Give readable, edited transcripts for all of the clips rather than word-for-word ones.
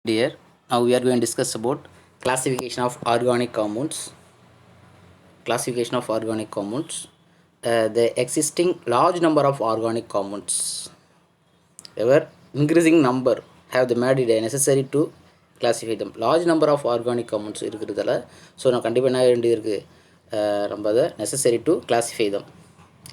Dear, now we are going to discuss about classification of organic compounds. Classification of organic compounds. The existing large number of organic compounds, ever increasing number, have the made it necessary to classify them. Large number of organic compounds இருக்கிறதால so நான் கண்டிப்பாக என்ன வேண்டியது இருக்குது நம்ம அதை necessary to classify them.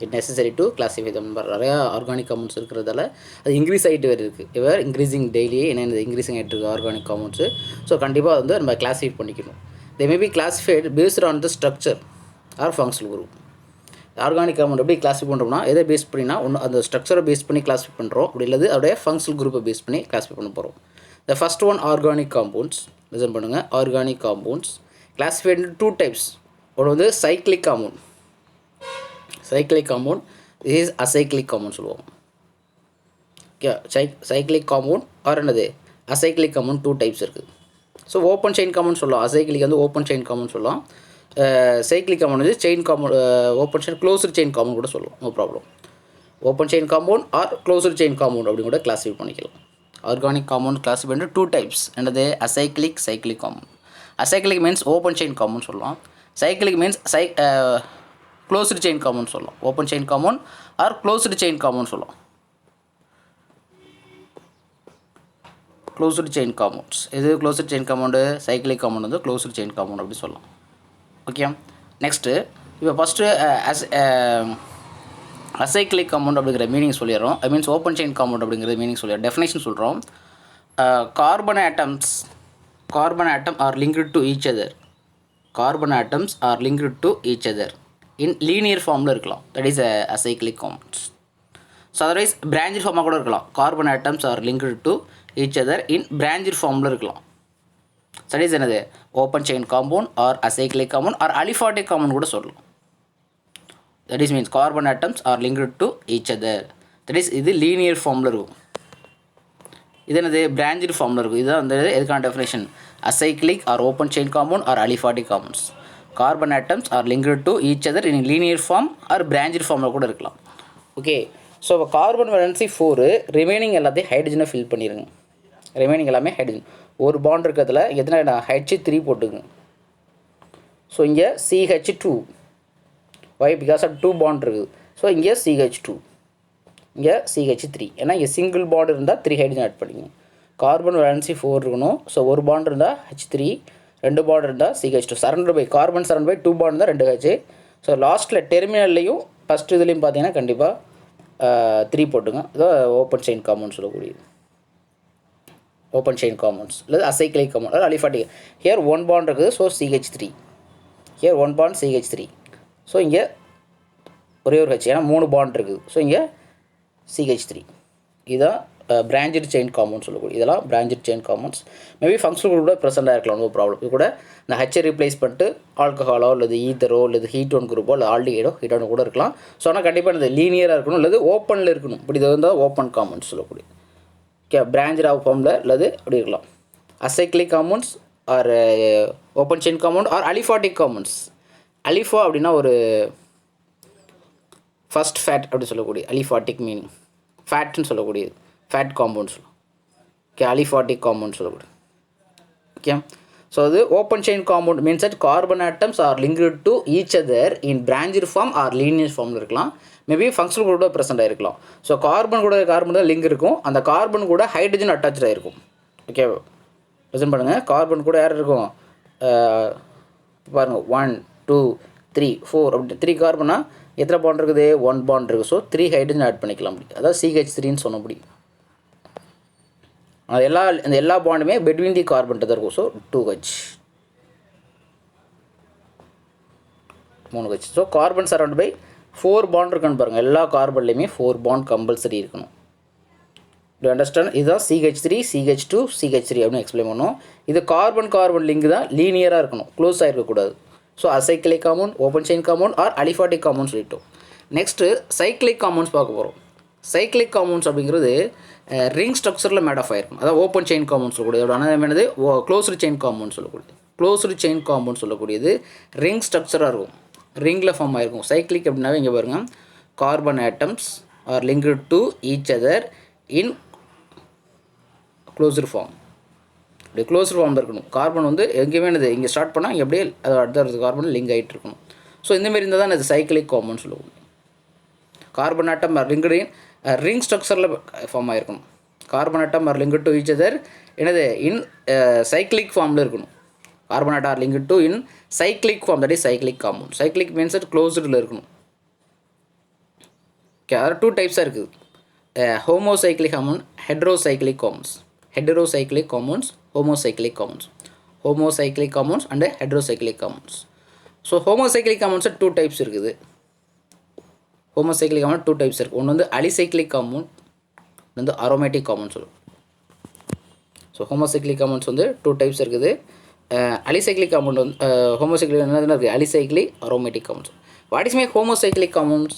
It necessary to classify them. நிறையா organic compounds இருக்கிறதால அது இன்க்ரீஸ் ஆகிட்டு வேறு இருக்குது. இவர் இன்க்ரீஸிங் டெய்லி என்ன இன்க்ரீஸிங் ஆகிட்டு இருக்குது ஆர்கானிக் காம்பவுண்ட்ஸு. ஸோ கண்டிப்பாக வந்து நம்ம கிளாஸிஃபை பண்ணிக்கணும். They may be classified based on the structure or functional group. Organic compound எப்படி கிளாஸிஃபை பண்ணுறோம்னா எதை பேஸ் பண்ணினா ஒன்று அந்த ஸ்ட்ரக்சரை பேஸ் பண்ணி கிளாஸிஃபை பண்ணுறோம். அப்படி இல்லது அதோடைய ஃபங்க்ஷனல் குரூப்பை பேஸ் பண்ணி கிளாஸிஃபை பண்ண போகிறோம். The first one organic compounds. Listen பண்ணுங்கள். Organic compounds classified two types. ஒன்று வந்து cyclic compound. Cyclic compound is acyclic compound சொல்லுவோம். ஓகே, சைக்ளிக் காம்பவுண்ட் ஆர் என்னது அசைக்ளிக் காம்பவுண்ட் டூ டைப்ஸ் இருக்குது. ஸோ ஓப்பன் செயின் காம்பவுண்ட் சொல்லலாம். Acyclic வந்து open chain compound சொல்லலாம். Cyclic compound வந்து chain compound open chain closed chain compound கூட சொல்லலாம். No problem. Open chain compound or closed chain compound அப்படின்னு கூட கிளாஸிஃபை பண்ணிக்கலாம். ஆர்கானிக் காம்பவுண்ட் கிளாஸிஃபை பண்ணி டூ டைப்ஸ். என்னது acyclic cyclic compound. Acyclic means open chain compound சொல்லலாம். Cyclic means closed chain compound சொல்லலாம். Open chain compound or closed chain compound சொல்லலாம். Closed chain compounds இது closed chain compound. Cyclic compound வந்து closed chain compound அப்படி சொல்லலாம். Okay, next இப்போ first acyclic compound அப்படிங்கிற meaning சொல்லிடுறோம். I means open chain compound அப்படிங்கிற மீனிங் சொல்லிடுறோம். டெஃபினேஷன் சொல்கிறோம். Carbon atom are linked to each other. Carbon atoms are linked to each other in linear ஃபார்மில் இருக்கலாம். That is acyclic compounds. So otherwise branch ஃபார்மாக கூட இருக்கலாம். Carbon atoms are linked to each other in branch ஃபார்மில் இருக்கலாம். That is என்னது open chain compound or acyclic compound or aliphatic compound கூட சொல்லலாம். That is means carbon atoms are linked to each other. That is இது linear ஃபார்மில் இருக்கும். இது என்னது பிரான்ச் ஃபார்மில் இருக்கும். இதுதான் வந்து எதுக்கான definition. Acyclic or open chain compound or aliphatic compounds. Carbon atoms are linked to each other in linear form or branch ஃபார்மில் கூட இருக்கலாம். ஓகே, ஸோ இப்போ கார்பன் வேலன்சி 4, ரிமைனிங் எல்லாத்தையும் ஹைட்ரஜனை ஃபில் பண்ணிடுங்க. ரிமைனிங் எல்லாமே ஹைட்ரஜன். ஒரு பாண்ட் இருக்கிறதுல எத்தனை H3 போட்டுங்க. ஸோ இங்கே CH2. Why because of 2 bond இருக்குது. ஸோ இங்கே CH2, இங்கே CH3. ஏன்னா இங்கே சிங்கிள் பாண்ட் இருந்தால் 3 ஹைட்ரஜன் ஆட் பண்ணிங்க. கார்பன் வேலன்சி 4 இருக்கணும். ஸோ ஒரு பாண்ட் இருந்தால் H3, 2 பாண்ட் இருந்தால் CH2. Surrounded by carbon surrounded by 2 bond இருந்தால் 2 H. ஸோ லாஸ்ட்டில் டெர்மினல்லையும் ஃபஸ்ட் இதுலேயும் பார்த்தீங்கன்னா கண்டிப்பாக 3 போட்டுங்க. அதான் ஓப்பன் செயின் காம்பவுண்ட் சொல்லக்கூடியது. ஓப்பன் செயின் காம்பவுண்ட்ஸ் இல்லை அசைக்ளிக் காம்பவுண்ட் அதாவது அலிஃபாட்டிக். ஹியர் 1 பாண்ட் இருக்குது. So CH3. Here 1 bond CH3. So இங்கே ஒரே ஒரு H, ஏன்னா 3 பாண்ட் இருக்குது. ஸோ இங்கே CH3. இதுதான் பிரான்ச்டு செயின் காம்பவுண்ட் சொல்லக்கூடிய. இதெல்லாம் branched chain compounds. Maybe functional group கூட ப்ரெசென்ட்டாக இருக்கலாம். No problem. இது கூட இந்த ஹெச்சை ரீப்ளேஸ் பண்ணிட்டு ஆல்கஹாலோ இல்லை ஈத்தரோ இல்லை ஹீட்டோன் குரூப்போ இல்லை ஆல்டிஹைடோ ஹீட்டோன் கூட இருக்கலாம். ஸோ ஆனால் கண்டிப்பாக இந்த லீனியராக இருக்கணும் இல்லை ஓப்பனில் இருக்கணும். இப்படி இது வந்து ஓப்பன் காம்பவுண்ட்ஸ் சொல்லக்கூடிய. ஓகே, பிரான்ச் ஆஃப் ஃபார்மில் இல்லது அப்படி இருக்கலாம். Acyclic compounds or open chain compound or aliphatic compounds. அலிஃபா அப்படின்னா ஒரு ஃபஸ்ட் ஃபேட் அப்படி சொல்லக்கூடிய அலிஃபாட்டிக் மீனிங். ஃபேட்னு சொல்லக்கூடியது ஃபேட் காம்பவுண்ட் சொல்லலாம். ஓகே, அலிஃபாட்டிக் காம்பவுண்ட் சொல்லக்கூடிய. ஓகே, ஸோ அது open chain compound means that carbon atoms are linked to each other in branch form or linear ஃபார்மில் இருக்கலாம். மேபி ஃபங்க்ஷனல் கூட ப்ரெசென்ட் ஆகிருக்கலாம். ஸோ கார்பன் தான் லிங்க் இருக்கும். அந்த கார்பன் கூட ஹைட்ரஜன் அட்டாச் ஆகிருக்கும். ஓகே, ப்ரெசென்ட் பண்ணுங்கள். கார்பன் கூட யார் இருக்கும் பாருங்கள். 1 2 3 4 அப்படி 3 கார்பனா எத்தனை பாண்ட் இருக்குது? 1 பாண்ட் இருக்குது. ஸோ 3 ஹைட்ரஜன் ஆட் பண்ணிக்கலாம். அப்படி அதாவது CH3ன்னு சொன்னபடி அது எல்லா பாண்டுமே பெட்வீன் தி கார்பன் தான் இருக்கும். So 2H 3H. So carbon surround by 4 bond இருக்குன்னு பாருங்கள். எல்லா கார்பன்லேயுமே 4 பாண்ட் கம்பல்சரி இருக்கணும். Do understand? இதுதான் CH3 CH2 CH3 அப்படின்னு எக்ஸ்பிளைன் பண்ணோம். இது கார்பன் லிங்க் தான் லீனியராக இருக்கணும், க்ளோஸ் ஆகிருக்கக்கூடாது. So acyclic compound, open chain compound or aliphatic compound சொல்லிட்டோம். நெக்ஸ்ட்டு சைக்ளிக் காம்பவுண்ட்ஸ் பார்க்க போகிறோம். சைக்ளிக் காம்பவுண்ட்ஸ் அப்படிங்கிறது ரிங் ஸ்ட்ரக்சரில் மேட் ஆஃப் ஆகிருக்கும். அதாவது ஓப்பன் செயின் காம்பவுண்ட் சொல்லக்கூடியது. அதோட ஆனால் என்னது க்ளோஸ்டு செயின் காம்பவுண்ட் சொல்லக்கூடியது. க்ளோஸ்டு செயின் காம்பவுண்ட் சொல்லக்கூடியது ரிங் ஸ்ட்ரக்சராக இருக்கும். ரிங்கில் ஃபார்ம் ஆகிருக்கும். சைக்ளிக் அப்படின்னாவே இங்கே பாருங்கள். Carbon atoms are linked to each other in closed form. இப்படி க்ளோஸ்டு ஃபார்மில் இருக்கணும். கார்பன் வந்து எங்கேயுமே என்னது இங்கே ஸ்டார்ட் பண்ணால் இங்கே அப்படியே அது அடுத்த கார்பன் லிங்க் ஆகிட்டு இருக்கணும். ஸோ இந்தமாரி இருந்தால் தான் அது சைக்கிளிக் காம்பவுண்ட் சொல்லுவோம். Carbon atom are linked in ring ஸ்ட்ரக்சரில் ஃபார்ம் ஆகிருக்கணும். Carbon atom are linked to each other என்னது இன் சைக்கிளிக் ஃபார்மில் இருக்கணும். Carbon atom are linked to in cyclic form, that is cyclic compound. Cyclic means அது க்ளோஸ்டில் இருக்கணும். Okay, அதில் 2 டைப்ஸாக இருக்குது. Homocyclic compound, heterocyclic compounds. Heterocyclic compounds, homocyclic compounds. Homocyclic compounds and heterocyclic compounds. So homocyclic compounds 2 types இருக்குது. Homocyclic compound 2 types இருக்குது. ஒன்று வந்து alicyclic compound, வந்து aromatic compound சொல்லுவோம். ஸோ homocyclic compounds வந்து 2 types இருக்குது. alicyclic compound வந்து homocyclic என்னதுன்னா இருக்குது alicyclic aromatic compounds. What is mean homocyclic compounds?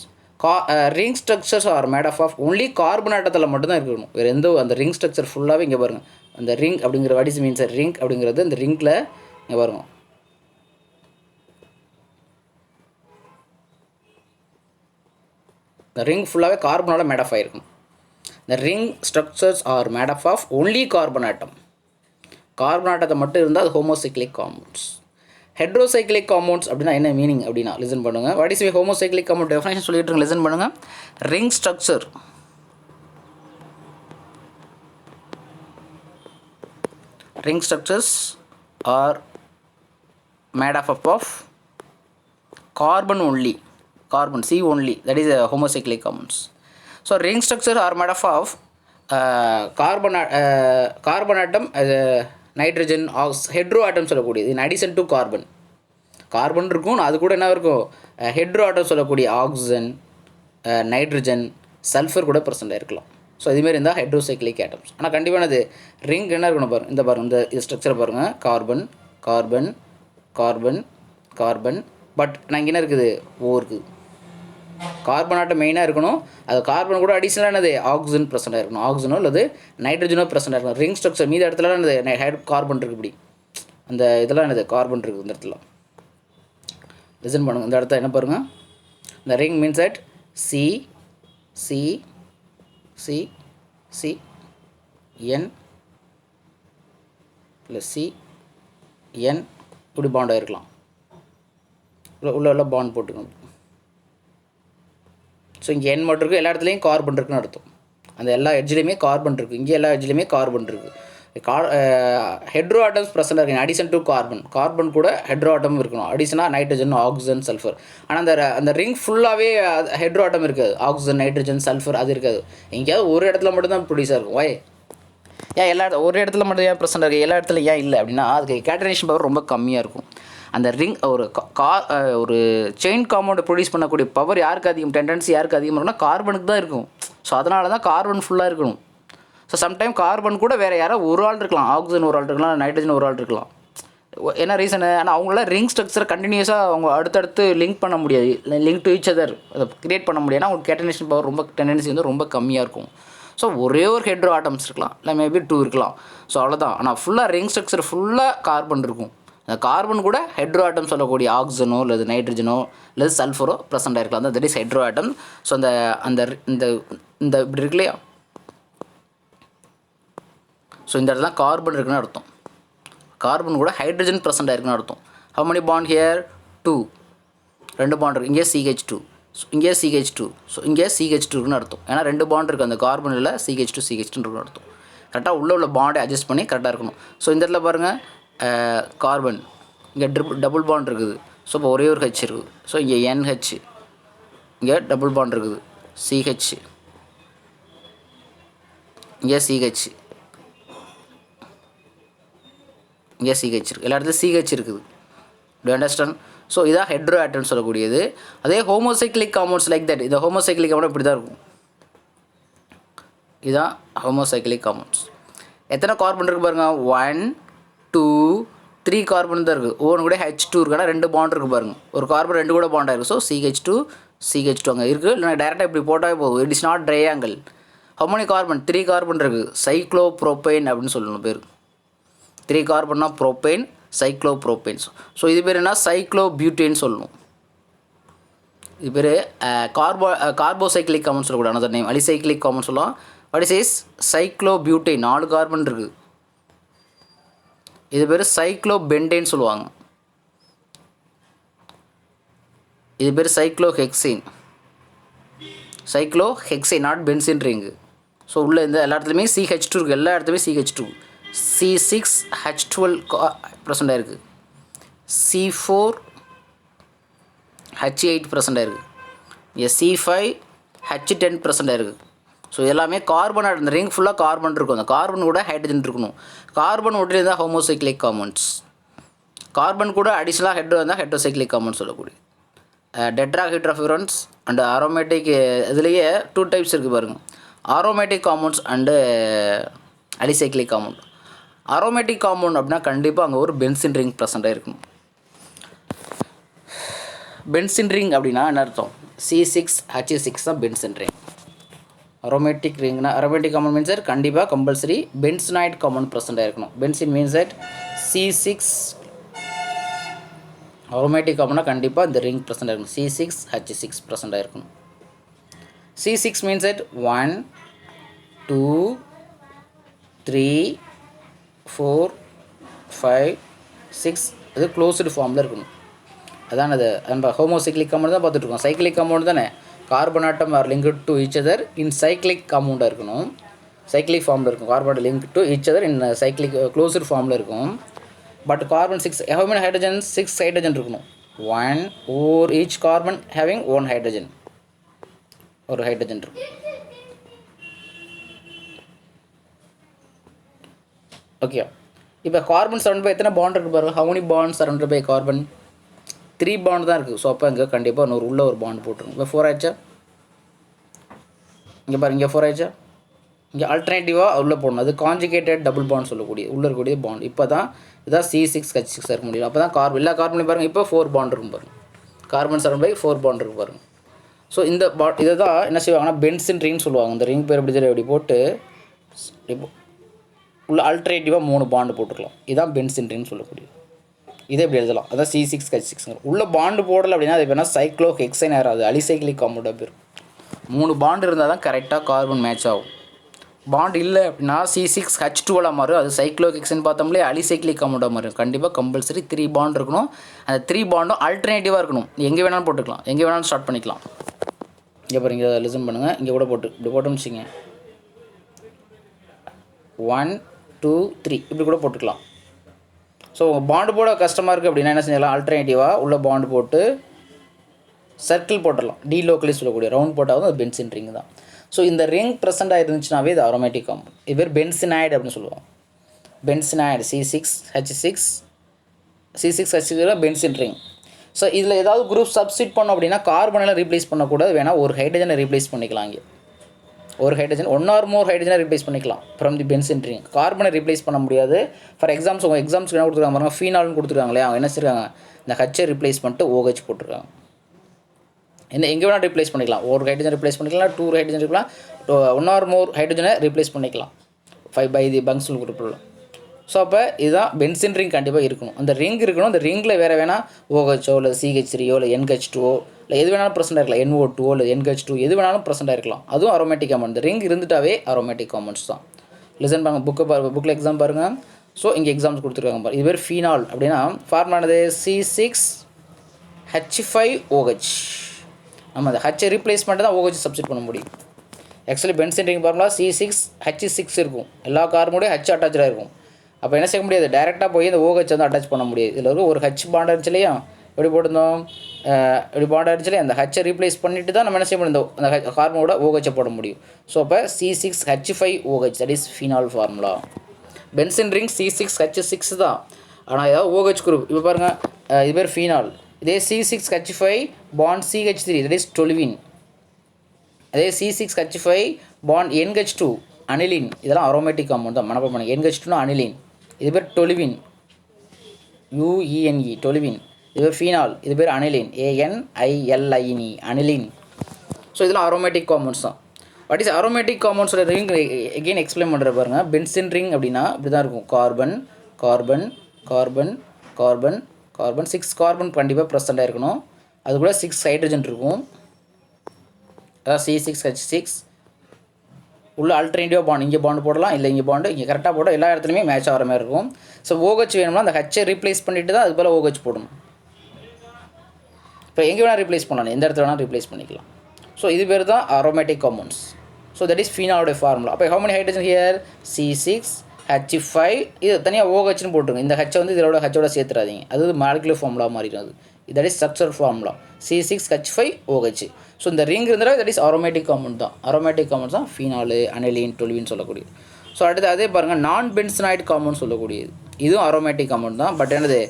Ring structures are made of only carbon ஆட்டத்தில் மட்டும்தான் இருக்கணும். வேறு எந்த அந்த ரிங் ஸ்ட்ரக்சர் ஃபுல்லாகவே இங்கே பாருங்கள். அந்த ரிங் அப்படிங்கிற வாட் இஸ் மீன்ஸ் ரிங் அப்படிங்கிறது இந்த ரிங்கில் இங்கே பாருங்கள். இந்த ரிங் ஃபுல்லாகவே கார்பனால் மேட் ஆஃப் ஆகிருக்கும். இந்த ring structures are made of only carbon atom. Carbon ஆட்டத்தை மட்டும் இருந்தால் அது ஹோமோசைக்ளிக் காம்பவுண்ட்ஸ். ஹெட்ரோசைக்ளிக் காம்பவுண்ட்ஸ் அப்படின்னா என்ன மீனிங் அப்படின்னா லிசன் பண்ணுங்கள். What is homocyclic compound definition சொல்லிட்டு லிசன் பண்ணுங்கள். Ring structure are made of carbon only, carbon C only, that is homocyclic compounds. So ring structure are made up of carbon atom, nitrogen, hetero atom சொல்லக்கூடியது in addition to carbon. Carbon இருக்கும், அது கூட என்ன இருக்கும் hetero atom சொல்லக்கூடிய oxygen, nitrogen, sulphur கூட present ஆகிருக்கலாம். So இதுமாரி இருந்தால் ஹைட்ரோசைக்ளிக் ஆட்டம்ஸ். ஆனால் கண்டிப்பாக அது ரிங் என்ன இருக்கணும் பாருங்கள். இந்த பாருங்கள், இந்த ஸ்ட்ரக்சரை பாருங்கள். Carbon carbon carbon carbon, but நான் இங்கே என்ன இருக்குது ஓ இருக்குது. கார்பன் ஆட்டம் மெயினாக இருக்கணும். அது கார்பன் கூட அடிஷனலாக என்னது ஆக்சிஜன் ப்ரெசென்ட் ஆகிருக்கணும். ஆக்சிஜனோ அல்லது நைட்ரஜனோ ப்ரெசென்ட் ஆகிருக்கணும். ரிங் ஸ்ட்ரக்சர் மீது இடத்துல என்னது கார்பன் இருக்குது. இப்படி அந்த இதெல்லாம் என்னது கார்பன் இருக்குது இந்த இடத்துல. லிசன் பண்ணுங்கள். இந்த இடத்த என்ன பாருங்கள். இந்த ring means at C C C C n plus C N இப்படி பாண்ட் ஆகிருக்கலாம். உள்ள பாண்ட் போட்டுக்கணும். ஸோ இங்கே என் மட்டும் இருக்குது, எல்லா இடத்துலையும் கார்பன் இருக்குன்னு அர்த்தம். அந்த எல்லா எட்ஜ்லேயுமே கார்பன் இருக்குது. இங்கே எல்லா எட்ஜ்லேயுமே கார்பன் இருக்குது. ஹெட்ரோ ஆட்டம்ஸ் ப்ரெசென்ட் இருக்குது அடிஷன் டு கார்பன். கார்பன் கூட ஹெட்ரோ ஆட்டம் இருக்கணும். அடிஷனாக நைட்ரஜன், ஆக்சிஜன், சல்ஃபர். ஆனால் அந்த ரிங் ஃபுல்லாகவே ஹெட்ரோ ஆட்டம் இருக்காது. ஆக்சிஜன், நைட்ரஜன், சல்ஃபர் அது இருக்காது. எங்கேயாவது ஒரு இடத்துல மட்டும்தான் ப்ரொடியூஸாக இருக்கும். வாய் ஏன் ஒரு இடத்துல மட்டும் ஏன் ப்ரெசென்ட் இருக்குது, எல்லா இடத்துல ஏன் இல்லை அப்படின்னா அதுக்கு கேட்டனைசேஷன் பவர் ரொம்ப கம்மியாக இருக்கும். அந்த ரிங் ஒரு செயின் காம்பவுண்டை ப்ரொடியூஸ் பண்ணக்கூடிய பவர் யாருக்கு அதிகம், டெண்டன்சி யாருக்கு அதிகமாக இருக்குன்னா கார்பனுக்கு தான் இருக்கும். ஸோ அதனால தான் கார்பன் ஃபுல்லாக இருக்கணும். ஸோ சம்டைம் கார்பன் கூட வேறு யாரோ ஒரு ஆள் இருக்கலாம். ஆக்சிஜன் ஒரு ஆள் இருக்கலாம், நைட்ரஜன் ஒரு ஆள் இருக்கலாம். என்ன ரீசனு, ஆனால் அவங்களால ரிங் ஸ்ட்ரக்சரை கண்டினியூஸாக அவங்க அடுத்தடுத்து லிங்க் பண்ண முடியாது. லிங்க் டு ஈச் அதர் அதை க்ரியேட் பண்ண முடியாது. அவங்க கேட்டனைசேஷன் பவர் ரொம்ப டெண்டன்சி வந்து ரொம்ப கம்மியாக இருக்கும். ஸோ ஒரே ஒரு ஹெட்ரோ ஆட்டம்ஸ் இருக்கலாம், இல்லை மேபி 2 இருக்கலாம். ஸோ அவ்வளோதான். ஆனால் ஃபுல்லாக ரிங் ஸ்ட்ரக்சர் ஃபுல்லாக கார்பன் இருக்கும். அந்த கார்பன் கூட ஹெட்ரோ ஆட்டம் சொல்லக்கூடிய ஆக்சிஜனோ இல்லை நைட்ரஜனோ இல்லை சல்ஃபரோ ப்ரெசென்ட் ஆகிருக்கலாம். That is hetero atom. So இந்த இப்படி இருக்கு இல்லையா. ஸோ இந்த இடத்துல கார்பன் இருக்குன்னு அர்த்தம். கார்பன் கூட ஹைட்ரஜன் ப்ரெசென்ட் ஆகிருக்குன்னு அர்த்தம். How many bond here 2, 2 bond இருக்குது. இங்கே CH2, ஸோ இங்கே CH2, ஸோ இங்கே CH2 இருக்குன்னு அர்த்தம். ஏன்னா 2 பாண்ட் இருக்குது அந்த கார்பனில், CH2 இருக்குன்னு அர்த்தம். கரெக்டாக உள்ள பாண்டை அட்ஜஸ்ட் பண்ணி கரெக்டாக இருக்கணும். ஸோ இந்த இடத்துல பாருங்கள் கார்பன் இங்கே டபுள் பாண்ட் இருக்குது. ஸோ இப்போ ஒரே ஒரு ஹெச் இருக்குது. ஸோ இங்கே NH, இங்கே டபுள் பாண்ட் இருக்குது CH, இங்கே CH, இங்கே CH இருக்குது. எல்லா இடத்துலையும் CH இருக்குது. To understand. ஸோ இதான் ஹெட்ரோ ஆட்டம்னு சொல்லக்கூடியது. அதே ஹோமோசைக்ளிக் காம்பவுண்ட்ஸ் லைக் தட். இந்த ஹோமோசைக்ளிக் காம்பவுண்ட் இப்படி தான் இருக்கும். இதுதான் ஹோமோசைக்ளிக் காம்பவுண்ட்ஸ். எத்தனை கார்பன் இருக்குது பாருங்கள். 1 2 3 கார்பன் தான் இருக்குது. ஒன்று கூட H2 இருக்குன்னா 2 பாண்ட் இருக்குது பாருங்கள். ஒரு கார்பன் 2 கூட பாண்ட் ஆகிருக்கு. ஸோ CH2 அங்கே இருக்குது. இல்லை டேரெக்டாக இப்படி போட்டால் போகும். It is not triangle. ஹோமோனி கார்பன் 3 கார்பன் இருக்குது. சைக்ளோப்ரோபைன் அப்படின்னு சொல்லணும் பேர். 3 கார்பன்னா ப்ரோபைன், சைக்ளோப்ரோபைன்ஸ். ஸோ இது பேர் என்ன சைக்ளோபியூட்டேன் சொல்லணும். இது பேர் கார்போசைக்ளிக் காம்பவுண்ட் சொல்லக்கூடாது. another நேம் அலிசைக்ளிக் காம்பவுண்ட் சொல்லலாம். What is cyclobutane. 4 கார்பன் இருக்குது. இது பேர் சைக்ளோபென்டேன்னு சொல்லுவாங்க. இது பேர் cyclohexane. Cyclohexane, not benzene ring. So உள்ளே இந்த எல்லா இடத்துலையுமே CH2 இருக்குது. எல்லா இடத்துலையுமே CH2. C6H12 ப்ரெசென்ட் ஆயிருக்கு. C4H8 ப்ரெசென்ட் ஆயிருக்கு. C5H10 ப்ரெசென்ட் ஆயிருக்கு. ஸோ எல்லாமே கார்பன். இந்த ரிங் ஃபுல்லாக கார்பன் இருக்கும். அந்த கார்பன் கூட ஹைட்ரஜன் இருக்கணும். கார்பன் ஒட்டில் தான் ஹோமோசைக்ளிக் காம்பவுண்ட்ஸ். கார்பன் கூட அடிஷ்னலாக ஹெட் வந்தால் ஹெட்ரோசைக்ளிக் காம்பவுண்ட்ஸ் சொல்லக்கூடிய டெட்ராஹைட்ரோஃபியூரன்ஸ் அண்ட் அரோமேட்டிக். இதுலேயே 2 டைப்ஸ் இருக்குது பாருங்கள், aromatic compounds and alicyclic compound. Aromatic compound அப்படின்னா கண்டிப்பாக அங்கே ஒரு பென்சின் ரிங் ப்ரெசென்ட்டாக இருக்கணும். பென்சின் ரிங் அப்படின்னா என்ன அர்த்தம்? C6H6 தான் பென்சின் ரிங். அரோமேட்டிக் ரிங்னா அரோமேட்டிக் காம்பவுண்ட் மீன்ஸ் தட் கண்டிப்பாக கம்பல்சரி பென்சனாய்ட் காம்பவுண்ட் ப்ரெசென்ட்டாக இருக்கணும். Benzene means that C6 aromatic காம்பவுண்ட்னா கண்டிப்பாக இந்த ரிங் ப்ரெசென்ட்டாக இருக்கணும். C6H6 ப்ரெசென்ட்டாக இருக்கணும். C6 means that 1 2 3 4 5 6 இது க்ளோஸ்டு ஃபார்மில் இருக்கணும். அதான் அது நம்ம ஹோமோசைக்ளிக் காம்பவுண்ட் தான் பார்த்துட்ருக்கோம். சைக்ளிக் காம்பவுண்ட் தானே. Carbon atom are linked to each other in cyclic காம்பவுண்டாக இருக்கணும். சைக்ளிக் ஃபார்மில் இருக்கும். Carbon link to each other in cyclic closed ஃபார்மில் இருக்கும். But carbon 6 how many hydrogens? 6 hydrogen இருக்கணும். 1 or each carbon having 1 hydrogen. ஒரு hydrogen இருக்கும். ஓகே, இப்போ கார்பன் சரௌண்ட் பை எத்தனை பாண்ட் இருக்குது பாருங்கள். how many bonds surrounded by carbon? 3 bond தான் இருக்குது. ஸோ அப்போ இங்கே கண்டிப்பாக உள்ள ஒரு பாண்ட் போட்டுருங்க. இப்போ 4 ஆயிடுச்சா? இங்கே பாருங்க, இங்கே 4 ஆயிடுச்சா? இங்கே ஆல்டர்னேட்டிவாக உள்ளே போடணும். அது கான்ஜுகேட்டட் டபுள் பாண்ட் சொல்லக்கூடிய உள்ளே இருக்கக்கூடிய பாண்ட். இப்போ தான் இதான் C6H6 இருக்க முடியும். அப்போ தான் எல்லா கார்பன்லையும் பாருங்கள் இப்போ 4 பாண்ட் இருக்கும் பாருங்கள். கார்பன் சரௌண்ட் பை 4 பாண்ட் இருக்கும் பாருங்கள். ஸோ இந்த இதை தான் என்ன செய்வாங்கன்னா பென்சின் ரிங்னு சொல்லுவாங்க. இந்த ரிங் பேர் எப்படி தெரியும், இப்படி போட்டு இப்போ உள்ள ஆல்டர்னேட்டிவாக 3 பாண்டு போட்டுக்கலாம். இதுதான் பென்சின் ரிங்னு சொல்லக்கூடிய. இதே இப்படி எழுதலாம். அதான் C6H6. உள்ள பாண்டு போடலை அப்படின்னா அது வேணால் சைக்ளோஹெக்சைன் ஆகாது, அலிசைக்ளிக் காம்பவுண்டாக பேர். 3 பாண்டு இருந்தால் தான் கரெக்டாக கார்பன் மேட்ச் ஆகும். பாண்ட் இல்லை அப்படின்னா C6H12 மாறும். அது சைக்ளோஹெக்சைன் பார்த்தோம்லே அலிசைக்ளிக் காம்பவுண்டாக மாறும். கண்டிப்பாக கம்பல்சரி 3 பாண்ட் இருக்கணும். அந்த 3 பாண்டும் ஆல்டர்னேட்டிவாக இருக்கணும். எங்கே வேணாலும் போட்டுக்கலாம், எங்கே வேணாலும் ஸ்டார்ட் பண்ணிக்கலாம். இங்கே பாருங்க, இதை லிசன் பண்ணுங்கள். இங்கே கூட போட்டு இப்படி போட்டோம்னு வச்சுங்க, 1 2 3 இப்படி கூட போட்டுக்கலாம். ஸோ உங்கள் பாண்டு போட கஷ்டமாக இருக்குது அப்படின்னா என்ன செஞ்சிடலாம், ஆல்டர்னேட்டிவாக உள்ள பாண்டு போட்டு சர்க்கிள் போட்டுடலாம். டீலோக்கலி சொல்லக்கூடிய ரவுண்ட் போட்டாலும் அது பென்சின் ரிங் தான். ஸோ இந்த ரிங் ப்ரெசென்ட்டாக இருந்துச்சுனாவே இது அரோமேட்டிக் காம்பவுண்ட். இது பேர் பென்சினாய்டு அப்படின்னு சொல்லுவாங்க. பென்சினாய்டு C6H6 பென்சின் ரிங். ஸோ இதில் ஏதாவது குரூப் சப்ஸ்டிட் பண்ணோம் அப்படின்னா கார்பனெல்லாம் ரீப்ளேஸ் பண்ணக்கூடாது. வேணால் ஒரு ஹைட்ரஜனை ரீப்ளேஸ் பண்ணிக்கலாம். இங்கே ஒரு ஹைட்ரஜன் 1 or more ஹைட்ரஜனை ரீப்ளேஸ் பண்ணிக்கலாம் ஃப்ரம் தி பென்சின் ரிங். கார்பனை ரீப்ளேஸ் பண்ண முடியாது. ஃபார் எக்ஸாம்ஸ் உங்கள் எக்ஸாம்ஸ்க்கு என்ன கொடுத்துருக்காங்க பாருங்கள், ஃபீனால்னு கொடுத்துருக்காங்களே, அவங்க என்ன செய்றாங்க, இந்த ஹச்சை ரீப்ளேஸ் பண்ணிட்டு OH போட்டிருக்காங்க. எங்கே வேணால் ரீப்ளேஸ் பண்ணிக்கலாம். ஒரு ஹைட்ரஜன் ரீப்ளேஸ் பண்ணிக்கலாம், 2 ஹைட்ரஜன் இருக்கலாம், 1 or more ஹைட்ரஜனை ரீப்ளேஸ் பண்ணிக்கலாம் 5 by the பங்க்ஸில் குரூப்பில். ஸோ அப்போ இதுதான் பென்சின் ரிங் கண்டிப்பாக இருக்கணும். அந்த ரிங் இருக்கணும். அந்த ரிங்கில் வேறு வேணால் OHஓ இல்லை CH3ஓ இல்லை NH2ஓ இல்லை எது வேணாலும் ப்ரெசென்ட்டாக இருக்கலாம். NO2ஓ இல்லை NH2 எது வேணாலும் ப்ரெசென்ட்டாக இருக்கலாம். அதுவும் அரோமேட்டிக் காம்பவுண்ட். இந்த ரிங் இருந்துட்டாவே அரோமேட்டிக் காம்பவுண்ட்ஸ் தான். லிசன் பாருங்கள், புக்கில் எக்ஸாம் பாருங்கள். ஸோ இங்கே எக்ஸாம்ஸ் கொடுத்துருக்காங்க பாருங்கள். இது பேர் ஃபீனால் அப்படின்னா ஃபார்முலானது C6H5OH. நம்ம அந்த ஹச்சை ரீப்ளேஸ் பண்ணிட்டு தான் OH சப்ஸ்டிட் பண்ண முடியும். Actually benzene ring formula C6H6 இருக்கும். எல்லா கார்பனோடையும் H அட்டாச்சாக இருக்கும். அப்போ என்ன செய்ய முடியாது, டேரெக்டாக போய் இந்த OH வந்து அட்டாச் பண்ண முடியாது. இதில் ஒரு H பாண்ட் இருந்துச்சு இல்லையா, எப்படி போட்டிருந்தோம், இப்படி பாண்ட் இருந்துச்சு இல்லையா, அந்த ஹச்சை ரீப்ளேஸ் பண்ணிட்டு தான் நம்ம என்ன செய்ய முடியும், அந்த கார்பனோட OHஐ போட முடியும். ஸோ அப்போ C6H5OH that is phenol formula. Benzene ring C6H6 தான், ஆனால் ஏதாவது OH குரூப். இப்போ பாருங்கள், இது பேர் ஃபீனால். இதே C6H5 bond CH3 that is toluene. அதே C6H5 பாண்ட் NH2 அனிலின். இதெல்லாம் அரோமேட்டிக் காம்பவுண்ட் தான். மனப்பாடம் பண்ணுங்க. NH2 aniline. இது பேர் டொலுவின், UENE டொலுவின். இது பேர் ஃபீனால். இது பேர் அனிலின், ANILINE அனிலின். ஸோ இதெல்லாம் அரோமேட்டிக் காம்பவுண்ட்ஸ் தான். வாட் இஸ் அரோமேட்டிக் காம்பவுண்ட்ஸோட ரிங் எகெயின் எக்ஸ்பிளைன் பண்ணுற பாருங்கள். பென்சின் ரிங் அப்படின்னா இப்படி தான் இருக்கும். Carbon carbon carbon carbon carbon 6 carbon கண்டிப்பாக ப்ரெசென்ட்டாக இருக்கணும். அது கூட 6 ஹைட்ரஜன் இருக்கும். அதாவது C6H6. உள்ள ஆல்டர்னேட்டிவாக பாண்ட் இங்கே பாண்டு போடலாம், இல்லை இங்கே பாண்டு இங்கே கரெக்டாக போட எல்லா இடத்துலையுமே மேட்ச் ஆகிற மாதிரி இருக்கும். ஸோ OH வேணும்னா அந்த ஹச்சை ரீப்ளேஸ் பண்ணிவிட்டு தான் அது போல் OH போடணும். இப்போ எங்கே வேணால் ரீப்ளேஸ் பண்ணலாம், எந்த இடத்துல வேணால் ரீப்ளேஸ் பண்ணிக்கலாம். ஸோ இது பேர் தான் aromatic compounds. So that is ஃபீனாலோட ஃபார்முலா. அப்போ how many hydrogen here? C6H5. இது தனியாக OHன்னு போட்டுருங்க. இந்த ஹச்சை வந்து இதோட ஹச்சோட சேர்த்துறாதீங்க, அது மாலிகுலர் ஃபார்முலா மாறிடும். அது that is structure formula C6H5OH. So இந்த ரிங் இருந்தால் தட் இஸ் அரோமேட்டிக் காம்பவுண்ட் தான். அரோமேட்டிக் காம்பவுண்ட்ஸ் தான் ஃபீனாலு, அனிலின், டொலுவின்னு சொல்லக்கூடியது. ஸோ அடுத்து அதே பாருங்கள் நான் பென்சனாய்டு காம்பவுண்ட் சொல்லக்கூடியது, இதுவும் அரோமேட்டிக் காம்பவுண்ட் தான். பட் என்னது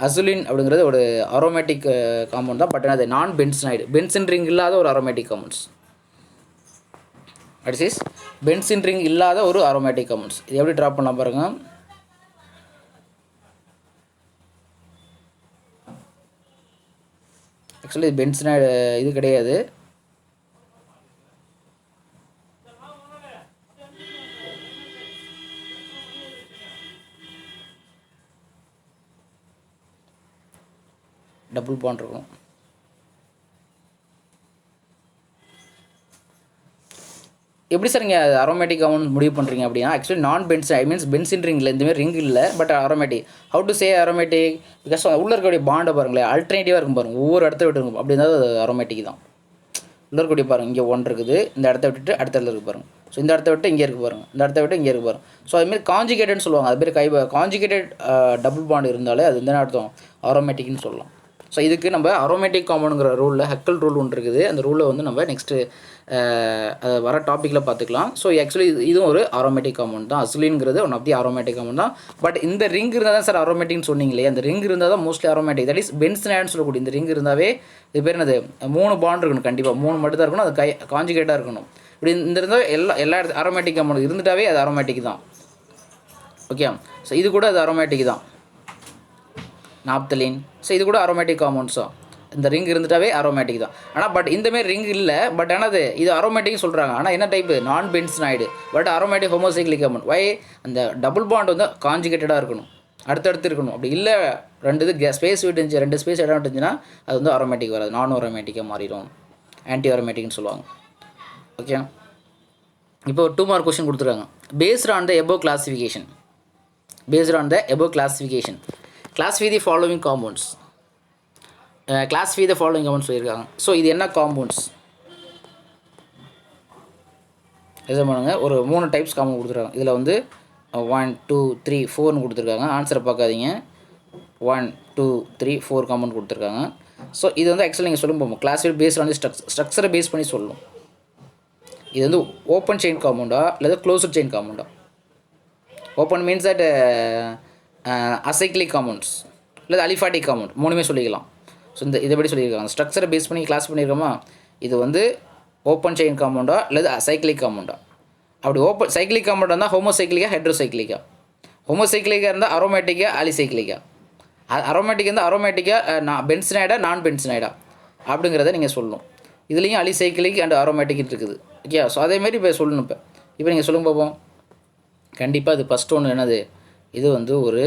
அசுலின் அப்படிங்கிறது ஒரு அரோமேட்டிக் காம்பவுண்ட் தான். பட் என்னது நான் பென்சனாய்டு, பென்சின் ரிங் இல்லாத ஒரு aromatic compounds. That is benzene ring இல்லாத ஒரு அரோமேட்டிக் காம்பவுண்ட்ஸ். இது எப்படி ட்ராப் பண்ணலாம் பாருங்கள். ஆக்சுவலி இது பென்சினாய்டு இது கிடையாது. டபுள் பாண்ட் இருக்கும். எப்படி சார் நீங்கள் அரோமேட்டிக் காம்பவுண்ட் முடிவு பண்ணுறீங்க அப்படின்னா, ஆக்சுவலி நான் benzene I means benzene ring இல்லை, இந்தமாதிரி ரிங் இல்லை, but aromatic. How to say aromatic? Because உள்ள இருக்கக்கூடிய பாண்டை பாருங்களேன், ஆல்டர்னேட்டிவாக இருக்கும் பாருங்கள், ஒவ்வொரு இடத்த விட்டு இருக்கும். அப்படி இருந்தால் அது அரோமேட்டிக் தான். உள்ள இருக்கக்கூடிய பாருங்கள், இங்கே 1 இருக்குது, இந்த இடத்த விட்டுட்டு அடுத்த இடத்துல இருக்குது பாருங்கள். ஸோ இந்த இடத்த விட்டு இங்கே இருக்குது பாருங்கள், இந்த இடத்த விட்டு இங்கே இருக்குது பாருங்கள். ஸோ அதுமாதிரி காஞ்சிகேட்டட்னு சொல்லுவாங்க. அதுமாரி காஞ்சிகேட்டட் டபுள் பாண்ட் இருந்தாலே அது என்ன அர்த்தம்? அரோமேட்டிக்னு சொல்லலாம். ஸோ இதுக்கு நம்ம அரோமேட்டிக் காம்பவுண்டுங்கிற ரூலில் ஹக்கல் ரூல் ஒன்று இருக்குது. அந்த ரூலை வந்து நம்ம நெக்ஸ்ட்டு வர டாப்பிக்கில் பார்த்துக்கலாம். ஸோ ஆக்சுவலி இதுவும் ஒரு அரோமேட்டிக் காம்பவுண்ட் தான். அசுலின்ங்கிறது one of the aromatic compound தான். பட் இந்த ரிங் இருந்தால் தான் சார் அரோமேட்டிக்னு சொன்னீங்களே, அந்த ரிங் இருந்தால் தான் மோஸ்ட்லி அரோமேட்டிக். தட் இஸ் பென்சனாய்டுன்னு சொல்லக்கூடிய இந்த ரிங் இருந்தாவே இது பேர் என்னது? 3 பாண்ட் இருக்கணும், கண்டிப்பாக 3 மட்டும் தான் இருக்கணும். அது காஞ்சிகேட்டாக இருக்கணும். இப்படி இந்த இருந்தால் எல்லா இடத்து அரோமேட்டிக் காம்பவுண்ட் இருந்துட்டாவே அது அரோமேட்டிக் தான். ஓகே, ஸோ இது கூட அது அரோமேட்டிக் தான். நாப்தலின், ஸோ இது கூட அரோமேட்டிக் காம்பவுண்ட்ஸும். இந்த ரிங் இருந்துட்டாவே அரோமேட்டிக் தான். ஆனால் பட் இந்தமாரி ரிங் இல்லை, பட் ஆனால் இது அரோமேட்டிக்னு சொல்கிறாங்க. ஆனால் என்ன டைப்பு? நான் பென்சனாய்டு, பட் அரோமேட்டிக் ஹோமோசைக்ளிக் காம்பவுண்ட். வை? அந்த டபுள் பாண்ட் வந்து காஞ்சிகேட்டடாக இருக்கணும், அடுத்தடுத்து இருக்கணும். அப்படி இல்லை 2 இது ஸ்பேஸ் விட்டுருந்துச்சு, 2 ஸ்பேஸ் இடம் விட்டுருந்துச்சுன்னா அது வந்து அரோமேட்டிக் வராது, நான் அரோமேட்டிக்காக மாறிடும், ஆன்டி அரோமேட்டிக்னு சொல்லுவாங்க. ஓகே, இப்போ 2 மார்க் கொஸ்டின் கொடுத்துருக்காங்க. Paste on the above classification, based on the above classification, classify the following compounds. Classify the following compounds சொல்லியிருக்காங்க. ஸோ இது என்ன காம்பவுண்ட்ஸ் எதை பண்ணுங்க? ஒரு 3 டைப்ஸ் காம்பவுண்ட் கொடுத்துருக்காங்க. இதில் வந்து 1 2 3 4ன்னு கொடுத்துருக்காங்க. ஆன்சரை பார்க்காதீங்க. 1 2 3 4 காம்பவுண்ட் கொடுத்துருக்காங்க. ஸோ இது வந்து ஆக்சுவலி நீங்கள் சொல்லும் போகும் கிளாஸிஃபை பேஸ்ட் ஆன் ஸ்ட்ரக்சரை பேஸ் பண்ணி சொல்லணும். இது வந்து ஓப்பன் செயின் காம்பவுண்டா இல்லை க்ளோஸ்ட் செயின் காம்பவுண்டா? Open means that acyclic compounds இல்லை அலிஃபாட்டிக் காம்பவுண்ட், 3மே சொல்லிக்கலாம். ஸோ இந்த இதைப்படி சொல்லியிருக்காங்க. ஸ்ட்ரக்சரை பேஸ் பண்ணி கிளாஸ் பண்ணியிருக்கோமா? இது வந்து ஓப்பன் செயின் காம்பவுண்டா இல்லை சைக்ளிக் காம்பவுண்டா? அப்படி சைக்ளிக் காம்பவுண்டாக இருந்தால் ஹோமோசைக்ளிக்கா ஹெட்ரோசைக்ளிக்கா? ஹோமோசைக்ளிக்காக இருந்தால் அரோமேட்டிக்கா அலிசைக்ளிக்கா? அரோமேட்டிக் இருந்தால் அரோமேட்டிக்கா பென்சனாய்டா நான் பென்சனாய்டா அப்படிங்கிறத நீங்கள் சொல்லணும். இதுலேயும் அலிசைக்ளிக் அண்ட் அரோமேட்டிக் இருக்குது. ஓகே, ஸோ அதேமாரி இப்போ சொல்லணும். இப்போ நீங்கள் சொல்லுங்க பார்ப்போம். கண்டிப்பாக இது ஃபஸ்ட் ஒன்று என்னது? இது வந்து ஒரு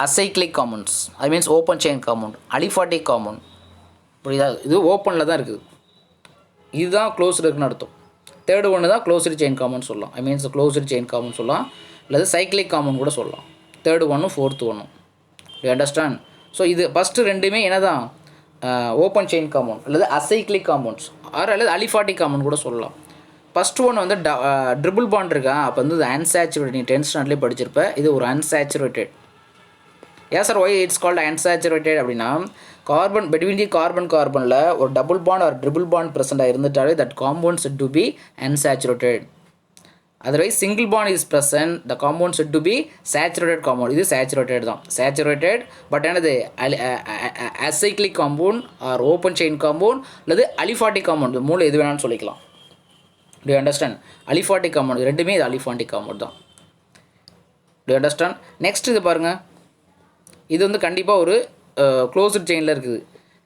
அசைக்ளிக் காம்பவுண்ட்ஸ், ஐ means open chain compound, aliphatic compound. புரியுதா? இது ஓப்பனில் தான் இருக்குது, இதுதான் க்ளோஸ்டு இருக்குன்னு அர்த்தம். தேர்டு ஒன்று தான் க்ளோஸ்டு செயின் காம்பவுண்ட் சொல்லலாம், I means closed chain compound சொல்லலாம், அல்லது சைக்ளிக் காம்பவுண்ட் கூட சொல்லலாம். தேர்டு ஒன்றும் ஃபோர்த்து ஒன்றும். You understand? ஸோ இது ஃபஸ்ட்டு ரெண்டுமே என்ன தான்? ஓப்பன் செயின் காம்பவுண்ட் அல்லது அசைக்ளிக் காம்பவுண்ட்ஸ் அல்லது அலிஃபாட்டிக் காம்பவுண்ட் கூட சொல்லலாம். ஃபஸ்ட் ஒன்று வந்து ட்ரிபிள் பாண்ட் இருக்கா, அப்போ வந்து அன்சாச்சுரேட்டட். நீ 10th ஸ்டாண்டர்ட்லேயே படிச்சிருப்ப. இது ஒரு அன்சாச்சுரேட்டட். ஏன் sir why it's called unsaturated அப்படின்னா, கார்பன் பிட்வீன் தி கார்பனில் ஒரு டபுள் பாண்ட் ஒரு ட்ரிபிள் பாண்ட் ப்ரெசென்ட்டாக இருந்துட்டாலே that compound said to be unsaturated. Otherwise single bond is present, the compound said to be saturated compound. இது saturated தான், saturated. But என்னது? Acyclic compound or open chain compound அல்லது aliphatic compound, மூணு எது வேணாலும் சொல்லிக்கலாம். Do you understand? Aliphatic compound ரெண்டுமே இது அலிஃபாட்டிக் காம்பவுண்ட் தான். Do you understand? நெக்ஸ்ட் இது பாருங்கள். இது வந்து கண்டிப்பாக ஒரு க்ளோஸ்டு செயினில் இருக்குது.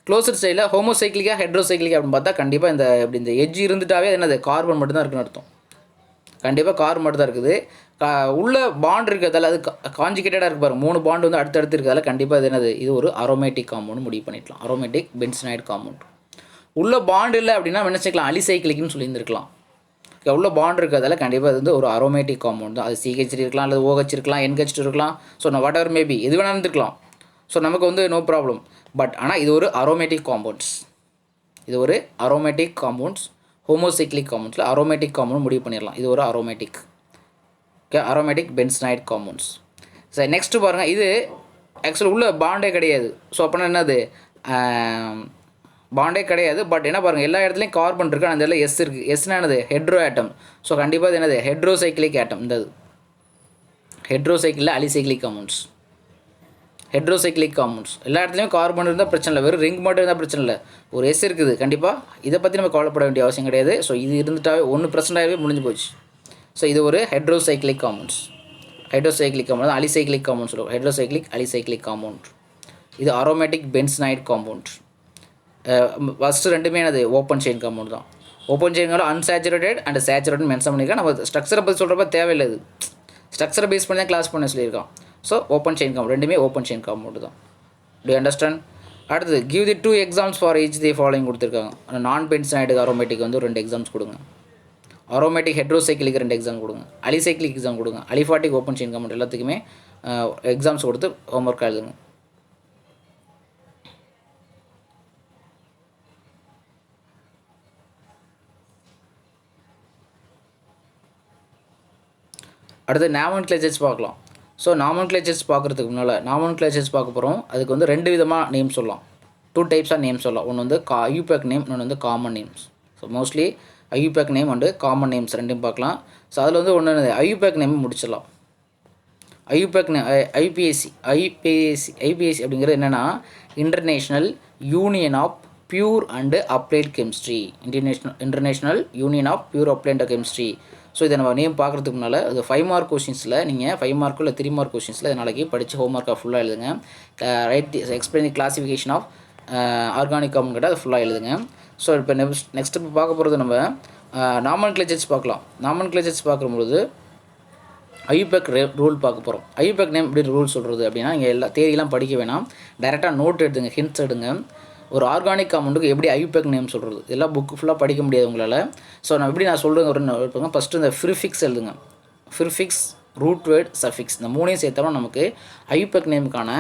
க்ளோஸ்டு செயினில் ஹோமோசைக்ளிக்கா ஹெட்ரோசைக்ளிக்கா அப்படின்னு பார்த்தா கண்டிப்பாக இந்த எட்ஜ் இருந்துட்டாவே என்னது? கார்பன் மட்டும்தான் இருக்குன்னு அர்த்தம். கண்டிப்பாக கார்பன் மட்டும் தான் இருக்குது. உள்ள பாண்ட் இருக்கிறதால அது காஞ்சிகேட்டடாக இருக்கு பாருங்கள். 3 பாண்டு வந்து அடுத்தடுத்து இருக்கிறதால கண்டிப்பாக இது என்னது? இது ஒரு அரோமேட்டிக் காம்பவுண்ட் முடிவு பண்ணிக்கலாம். Aromatic benzenoid compound. உள்ள பாண்ட் இல்லை அப்படின்னா நினச்சிக்கலாம் அலிசைக்ளிக்னு சொல்லியிருந்துருக்கலாம். எவ்வளோ பாண்ட் இருக்கிறதால கண்டிப்பாக அது வந்து ஒரு அரோமேட்டிக் காம்பவுண்ட் தான். அது CH3 இருக்கலாம், அல்லது OH இருக்கலாம், NH2 இருக்கலாம். ஸோ நான் வாட் எவர் மேபி எது வேணாலும் இருக்கலாம். ஸோ நமக்கு வந்து நோ ப்ராப்ளம். பட் ஆனால் இது ஒரு அரோமேட்டிக் காம்பவுண்ட்ஸ். இது ஒரு அரோமேட்டிக் காம்பவுண்ட்ஸ். ஹோமோசைக்ளிக் காம்பவுண்ட்ஸில் அரோமேட்டிக் காம்பவுண்ட் முடிவு பண்ணிடலாம். இது ஒரு aromatic. Okay, aromatic benzenoid compounds. சரி, நெக்ஸ்ட்டு பாருங்கள். இது ஆக்சுவலி உள்ள பாண்டே கிடையாது. ஸோ அப்படின்னா என்னது, பாண்டே கிடையாது. பட் என்ன பாருங்கள், எல்லா இடத்துலையும் கார்பன் இருக்குது, அந்த இடத்துல எஸ் இருக்குது. எஸ்னா என்னது, ஹெட்ரோ ஆட்டம். ஸோ கண்டிப்பாக இது என்னது, ஹெட்ரோசைக்ளிக் ஆட்டம். இந்த ஹெட்ரோசைக்கிளில் அலிசைக்ளிக் காம்பவுண்ட்ஸ். ஹெட்ரோசைக்ளிக் காம்பவுண்ட்ஸ் எல்லா இடத்துலையும் கார்பன் இருந்தால் பிரச்சனை இல்லை, வெறும் ரிங் மட்டும் இருந்தால் பிரச்சனை இல்லை. ஒரு எஸ் இருக்குது கண்டிப்பாக, இதை பற்றி நம்ம கவலைப்பட வேண்டிய அவசியம் கிடையாது. ஸோ இது இருந்துட்டாவே 1% முடிஞ்சு போச்சு. ஸோ இது ஒரு heterocyclic compounds. Hydrocyclic compound, alicyclic compound சொல்லுவோம். Hydrocyclic alicyclic compound. இது அரோமேட்டிக் பென்சனைட் காம்பவுண்ட். ஃபஸ்ட்டு ரெண்டுமே என்னது, ஓப்பன் செயின் காம்பவுண்ட் தான். ஓப்பன் செயினோட அன்சேச்சுரேட்டட் அண்ட் சேச்சுரேட்டட் மென்ஷன் பண்ணியிருக்கேன். நம்ம ஸ்ட்ரக்சரை பற்றி சொல்கிறப்ப தேவையில்லை. இது ஸ்ட்ரக்சரை பேஸ் பண்ணி தான் கிளாஸ் பண்ண சொல்லியிருக்கோம். ஸோ ஓப்பன் செயின் காம்பவுண்ட், ரெண்டுமே ஓப்பன் செயின் காம்பவுண்ட் தான். Do understand? அடுத்தது give the 2 exams for each the following கொடுத்துருக்காங்க. நான் பென்சனைட் அரோமேட்டிக் வந்து 2 எக்ஸாம்ஸ் கொடுங்க. அரோமேட்டிக் ஹெட்ரோசைக்ளிக் 2 எக்ஸாம் கொடுங்க. அலிசைக்ளிக் எக்ஸாம் கொடுங்க. அலிஃபாட்டிக் ஓப்பன் செயின் காம்பவுண்ட் எல்லாத்துக்குமே எக்ஸாம்ஸ் கொடுத்து ஹோம்ஒர்க் எழுதுங்க. அடுத்து நாமன்க்ளேச்சர்ஸ் பார்க்கலாம். ஸோ நாமன்க்ளேச்சர்ஸ் பார்க்குறதுக்கு முன்னால் நாமன்க்ளேச்சர்ஸ் பார்க்க போகிறோம். அதுக்கு வந்து 2 விதமாக நேம் சொல்லலாம். 2 டைப்ஸாக நேம் சொல்லலாம். ஒன்று வந்து ஐயூபேக் நேம், இன்னொன்று வந்து common names. So mostly IUPAC name and common names ரெண்டையும் பார்க்கலாம். ஸோ அதில் வந்து ஒன்று ஐயூபேக் நேம் முடிச்சிடலாம். ஐயூபேக் நேம் ஐபிஎஸ்சி அப்படிங்கிறது என்னென்னா, international union of pure and applied chemistry. International union of pure applied chemistry. So இதை நம்ம நேம் பார்க்குறதுக்கு முன்னால் அது 5 மார்க் கொஷின்ஸில் நீங்கள் 5 மார்க் இல்லை 3 மார்க் கொஷின்ஸில் நாளைக்கு படித்து ஹோம்ஒர்க்காக ஃபுல்லாக எழுதுங்க. Write explain the classification of organic compound கேட்டால் அது ஃபுல்லாக எழுதுங்க. ஸோ இப்போ நெக்ஸ்ட் இப்போ பார்க்க போகிறது நம்ம நாமன்க்ளேச்சர்ஸ் பார்க்கலாம். நாமன்க்ளேச்சர்ஸ் பார்க்கும்பொழுது ஐயூபேக் ரூல் பார்க்க போகிறோம். ஐயூபேக் நேம் எப்படி ரூல் சொல்கிறது அப்படின்னா, இங்கே எல்லா தேதியெல்லாம் படிக்க வேணாம், டைரெக்டாக நோட் எடுத்துங்க, ஹிண்ட்ஸ் எடுங்க. ஒரு ஆர்கானிக் காம்பவுண்டுக்கு எப்படி ஐயூபேக் நேம் சொல்கிறது, இதெல்லாம் புக்கு ஃபுல்லாக படிக்க முடியாது உங்களால். ஸோ நான் எப்படி நான் சொல்கிறேன் ஒரு ஃபஸ்ட்டு இந்த ப்ரிஃபிக்ஸ் எழுதுங்க. ப்ரிஃபிக்ஸ், ரூட் வேர்ட், சஃபிக்ஸ், இந்த 3ஐயும் சேர்த்தோம்னா நமக்கு ஐயூபேக் நேமுக்கான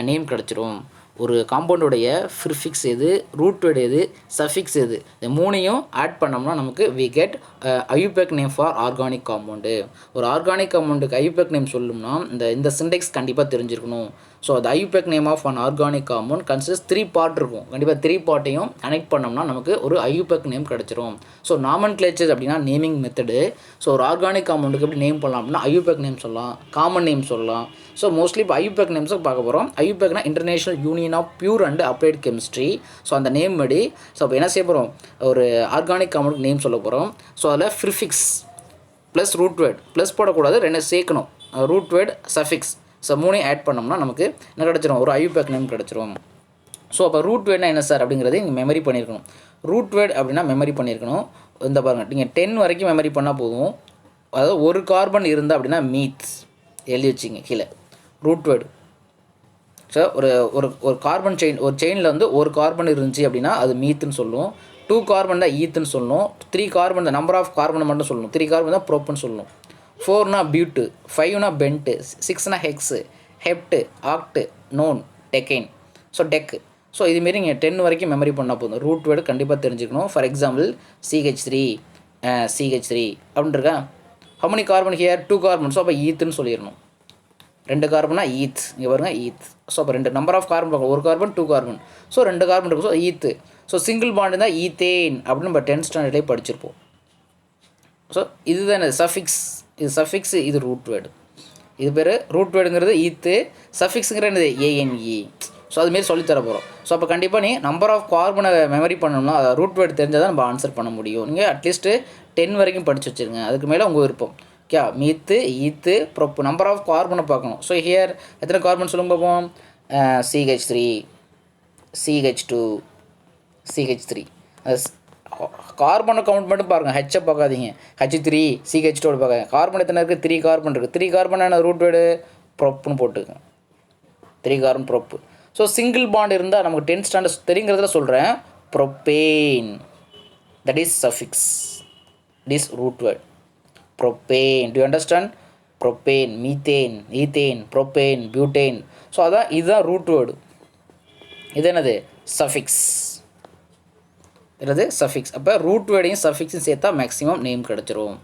நேம் கிடச்சிரும். ஒரு காம்பவுண்டுடைய ப்ரிஃபிக்ஸ் எது, ரூட் வேர்டு எது, சஃபிக்ஸ் எது, இந்த 3ஐயும் ஆட் பண்ணோம்னா நமக்கு we get IUPAC name for organic compound. ஒரு ஆர்கானிக் காம்பவுண்டுக்கு ஐயூபேக் நேம் சொல்லணும்னா இந்த சிண்டெக்ஸ் கண்டிப்பாக தெரிஞ்சிருக்கணும். ஸோ அந்த IUPAC name of an organic compound consist 3 part இருக்கும். கண்டிப்பாக 3 பார்ட்டையும் கனெக்ட் பண்ணோம்னா நமக்கு ஒரு ஐயூபேக் நேம் கிடச்சிரும். ஸோ நாமன்க்ளேச்சர் அப்படின்னா நேமிங் மெத்தடு. ஸோ ஒரு ஆர்கானிக் காம்பவுண்டுக்கு எப்படி நேம் பண்ணலாம் அப்படின்னா ஐயூபேக் நேம் சொல்லலாம், காமன் நேம் சொல்லலாம். ஸோ மோஸ்ட்லி இப்போ ஐயூபேக் நேம்ஸை பார்க்க போகிறோம். ஐயூபேக்னா international union of pure and applied chemistry. So அந்த நேம் படி ஸோ இப்போ என்ன செய்ய போகிறோம், ஒரு ஆர்கானிக் காம்பவுண்டுக்கு நேம் சொல்ல போகிறோம். ஸோ அதில் prefix plus root word, plus போடக்கூடாது, 2 சேர்க்கணும். ரூட் வேர்ட், சஃபிக்ஸ், ஸோ 3ஐயும் ஆட் பண்ணோம்னா நமக்கு என்ன கிடச்சிரும், ஒரு ஐயூபேக் நேம் கிடச்சிரும். ஸோ அப்போ ரூட் வேர்ட்னா என்ன சார் அப்படிங்கிறத நீங்கள் மெமரி பண்ணியிருக்கணும். ரூட் வேர்ட் அப்படின்னா மெமரி பண்ணியிருக்கணும். இந்த பாருங்கள், நீங்கள் 10 வரைக்கும் மெமரி பண்ணால் போதும். அதாவது ஒரு கார்பன் இருந்தால் அப்படின்னா மீத்ஸ் எழுதி வச்சிங்க கீழே. ரூட் வேர்டு ஸோ ஒரு கார்பன் ஒரு செயினில் வந்து ஒரு கார்பன் இருந்துச்சு அப்படின்னா அது மீத்துன்னு சொல்லுவோம். 2 கார்பன் தான் ஈத்துன்னு சொல்லணும். 3 கார்பன் தான் நம்பர் ஆஃப் கார்பனை மட்டும் சொல்லணும். 3 கார்பன் தான் ப்ரோப்புன்னு சொல்லணும். 4னா பியூட்டு, 5னா பென்ட்டு, 6னா hex, hept, oct, non, decane, so dec. So இதுமாரி நீங்கள் 10 வரைக்கும் மெமரி பண்ணால் போதும். ரூட் வேர்டு கண்டிப்பாக தெரிஞ்சுக்கணும். ஃபார் எக்ஸாம்பிள் CH3 அப்படின்னு இருக்கா. How many carbon here, 2 carbon. So அப்போ ஈத்துன்னு சொல்லிடணும். 2 கார்பனா ஈத், இங்கே பாருங்கள் ஈத். ஸோ அப்போ 2 நம்பர் ஆஃப் கார்பன் பார்க்கணும். 1 கார்பன் 2 கார்பன், ஸோ 2 கார்பன் இருக்கும். ஸோ ஈத்து. ஸோ சிங்கிள் பாண்ட் தான் ஈத்தேன் அப்படின்னு நம்ம 10th ஸ்டாண்டர்ட்லேயே படிச்சிருப்போம். ஸோ இதுதான் சஃபிக்ஸ். இது சஃபிக்ஸ், இது ரூட் வேர்டு. இது பேர் ரூட் வேர்டுங்கிறது ஈத்து, சஃபிக்ஸுங்கிற என்னது ANE. ஸோ அதுமாரி சொல்லித்தர போகிறோம். ஸோ அப்போ கண்டிப்பாக நீ நம்பர் ஆஃப் கார்பனை மெமரி பண்ணணும்னா அதை ரூட் வேர்டு தெரிஞ்சால் தான் நம்ம ஆன்சர் பண்ண முடியும். நீங்கள் அட்லீஸ்ட்டு 10 வரைக்கும் படித்து வச்சுருங்க. அதுக்கு மேலே உங்கள் விருப்பம். ஓகே, மீத்து, ஈத்து, ப்ரோப்பு, நம்பர் ஆஃப் கார்பனை பார்க்கணும். ஸோ ஹியர் எத்தனை கார்பன் சொல்லுங்க பார்ப்போம். CH3, CH2, CH3. கார்பனை கவுண்ட் மட்டும் பாருங்கள், ஹெச்சை பார்க்காதீங்க. H3, CH2 பார்க்காதீங்க. கார்பன் எத்தனை இருக்குது, 3 கார்பன் இருக்குது. 3 கார்பன் என்ன ரூட் வேர்டு, ப்ரோப்புன்னு போட்டுக்கோங்க. 3 carbon probe. So single bond இருந்தால் நமக்கு 10th ஸ்டாண்டர்ட் தெரிங்கிறதுல சொல்கிறேன். propane, that is suffix, this root word propane. Do you understand? Propane, methane, ethane, propane, butane. So அதான் இதுதான் ரூட் வேர்டு. இது என்னது? சஃபிக்ஸ். என்னது? சஃபிக்ஸ். அப்போ ரூட் வேர்டையும் சஃபிக்ஸும் சேர்த்தா மேக்ஸிமம் நேம் கிடச்சிரும்.